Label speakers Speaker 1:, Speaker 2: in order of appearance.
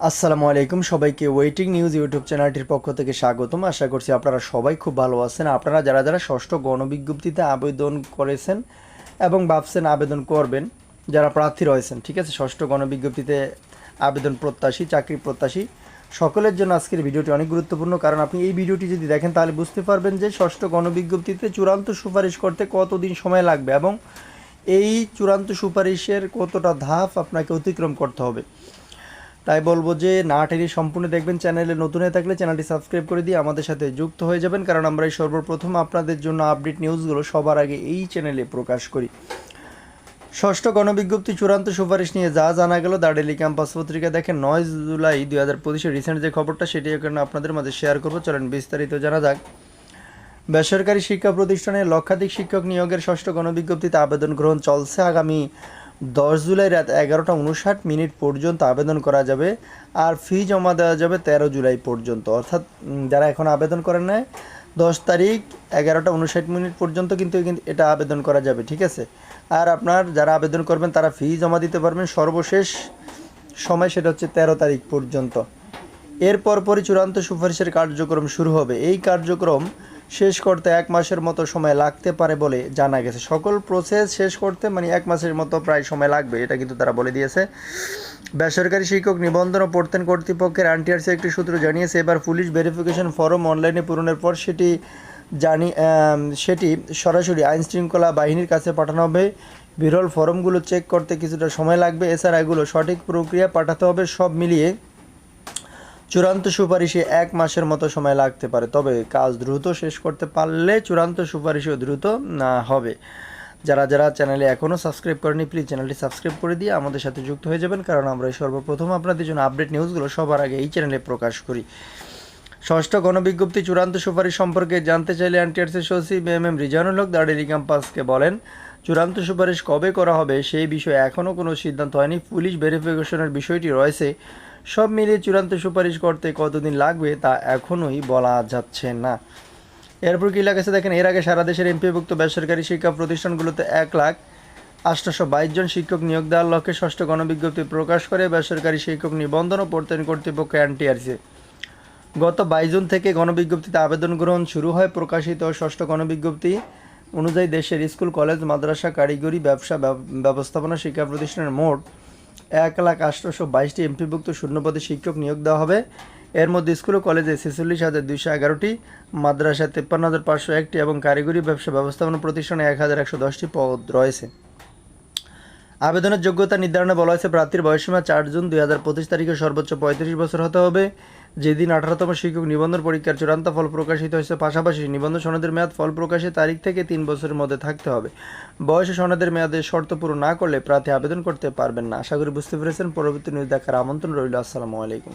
Speaker 1: আসসালামু আলাইকুম সবাইকে ওয়েটিং নিউজ ইউটিউব চ্যানেলটির পক্ষ থেকে স্বাগতম। আশা করছি আপনারা সবাই খুব ভালো আছেন। আপনারা যারা যারা ষষ্ঠ গণবিজ্ঞপ্তিতে আবেদন করেছেন এবং ভাবছেন আবেদন করবেন, যারা প্রার্থী রয়েছেন, ঠিক আছে, ষষ্ঠ গণবিজ্ঞপ্তিতে আবেদন প্রত্যাশী, চাকরি প্রত্যাশী, সকলের জন্য আজকের ভিডিওটি অনেক গুরুত্বপূর্ণ। কারণ আপনি এই ভিডিওটি যদি দেখেন তাহলে বুঝতে পারবেন যে ষষ্ঠ গণবিজ্ঞপ্তিতে চূড়ান্ত সুপারিশ করতে কতদিন সময় লাগবে এবং এই চূড়ান্ত সুপারিশের কতটা ধাপ আপনাকে অতিক্রম করতে হবে। তাই বলবো যে না টেনে সম্পূর্ণ দেখবেন। চ্যানেলে নতুন হয়ে থাকলে চ্যানেলটি সাবস্ক্রাইব করে দিয়ে আমাদের সাথে যুক্ত হয়ে যাবেন, কারণ আমরা এই সর্বপ্রথম আপনাদের জন্য আপডেট নিউজগুলো সবার আগে এই চ্যানেলে প্রকাশ করি। ষষ্ঠ গণবিজ্ঞপ্তি চূড়ান্ত সুপারিশ নিয়ে যা জানা গেল দ্য ডেইলি ক্যাম্পাস পত্রিকা দেখেন 9 জুলাই 2025 রিসেন্ট যে খবরটা সেটি এখানে আপনাদের মাঝে শেয়ার করবো। চলেন বিস্তারিত জানা যাক। বেসরকারি শিক্ষা প্রতিষ্ঠানে লক্ষাধিক শিক্ষক নিয়োগের ষষ্ঠ গণবিজ্ঞপ্তিতে আবেদন গ্রহণ চলছে। আগামী 10 জুলাই রাত 11:59 পর্যন্ত আবেদন করা যাবে, আর ফি জমা দেওয়া যাবে 13 জুলাই পর্যন্ত। অর্থাৎ যারা এখন আবেদন করেন নাই 10 তারিখ 11:59 পর্যন্ত কিন্তু এটা আবেদন করা যাবে, ঠিক আছে। আর আপনার যারা আবেদন করবেন তারা ফি জমা দিতে পারবেন সর্বশেষ সময় সেটা হচ্ছে 13 তারিখ পর্যন্ত। এরপর পরই চূড়ান্ত সুপারিশের কার্যক্রম শুরু হবে। এই কার্যক্রম শেষ করতে 1 মাসের মতো সময় লাগতে পারে বলে জানা গেছে। সকল প্রসেস শেষ করতে 1 মাসের মতো প্রায় সময় লাগবে, এটা কিন্তু তারা বলে দিয়েছে। বেসরকারি শিক্ষক নিবন্ধন ও প্রত্যয়ন কর্তৃপক্ষের আনটিআরসি একটি সূত্র জানিয়েছে, এবার পুলিশ ভেরিফিকেশন ফর্ম অনলাইনে পূরণের পর সেটি সরাসরি আইনশৃঙ্খলা বাহিনীর কাছে পাঠানো হবে। বিরল ফর্মগুলো চেক করতে কিছুটা সময় লাগবে। এছাড়া এগুলো সঠিক প্রক্রিয়া পাঠাতে হবে। সব মিলিয়ে চূড়ান্ত সুপারিশে 1 মাসের মতো সময় লাগতে পারে, তবে কাজ দ্রুত শেষ করতে পারলে চূড়ান্ত সুপারিশও দ্রুত না হবে। যারা যারা চ্যানেলে এখনও সাবস্ক্রাইব করেনি প্লিজ চ্যানেলটি সাবস্ক্রাইব করে দিয়ে আমাদের সাথে যুক্ত হয়ে যাবেন, কারণ আমরা সর্বপ্রথম আপনাদের জন্য আপডেট নিউজগুলো সবার আগে এই চ্যানেলে প্রকাশ করি। ষষ্ঠ গণবিজ্ঞপ্তি চূড়ান্ত সুপারিশ সম্পর্কে জানতে চাইলে এনটিআরসি সচিব রিজানুল হক দ্য ডেইলি ক্যাম্পাসকে বলেন, চূড়ান্ত সুপারিশ কবে করা হবে সেই বিষয়ে এখনও কোনো সিদ্ধান্ত হয়নি। পুলিশ ভেরিফিকেশনের বিষয়টি রয়েছে। সব মিলিয়ে চূড়ান্ত সুপারিশ করতে কতদিন লাগবে তা এখনোই বলা যাচ্ছে না। এরপর কী লেগেছে দেখেন, এর আগে সারা দেশের এমপিভুক্ত বেসরকারি শিক্ষা প্রতিষ্ঠানগুলোতে 1,08,22 জন শিক্ষক নিয়োগ দেওয়ার লক্ষ্যে ষষ্ঠ গণবিজ্ঞপ্তি প্রকাশ করে বেসরকারি শিক্ষক নিবন্ধন ও প্রত্যয়ন কর্তৃপক্ষ এনটিআরসি। গত 22 জুন থেকে গণবিজ্ঞপ্তিতে আবেদন গ্রহণ শুরু হয়। প্রকাশিত ষষ্ঠ গণবিজ্ঞপ্তি অনুযায়ী দেশের স্কুল, কলেজ, মাদ্রাসা, কারিগরি, ব্যবসা, ব্যবস্থাপনা শিক্ষা প্রতিষ্ঠানের মোট 1,08,22টি এমপিভুক্ত শূন্যপদে শিক্ষক নিয়োগ দেওয়া হবে। এর মধ্যে স্কুল ও কলেজে 46,211টি, মাদ্রাসায় 53,501টি এবং কারিগরি ব্যবসা ব্যবস্থাপনা প্রতিষ্ঠানে 1,110টি পদ রয়েছে। আবেদনের যোগ্যতা নির্ধারণে বলা হয়েছে, প্রার্থীর বয়সসীমা 4 জুন 2025 তারিখে সর্বোচ্চ 35 বছর হতে হবে, যেদিন 18তম শিক্ষক নিবন্ধন পরীক্ষার চূড়ান্ত ফল প্রকাশিত হয়েছে। পাশাপাশি নিবন্ধন সনদের মেয়াদ ফল প্রকাশের তারিখ থেকে 3 বছরের মধ্যে থাকতে হবে। বয়স সনদের মেয়াদের শর্ত পূরণ না করলে প্রার্থী আবেদন করতে পারবেন না। আশা করি বুঝতে পেরেছেন। পরবর্তী নিউজ দেখার আমন্ত্রণ রইল। আসসালামু আলাইকুম।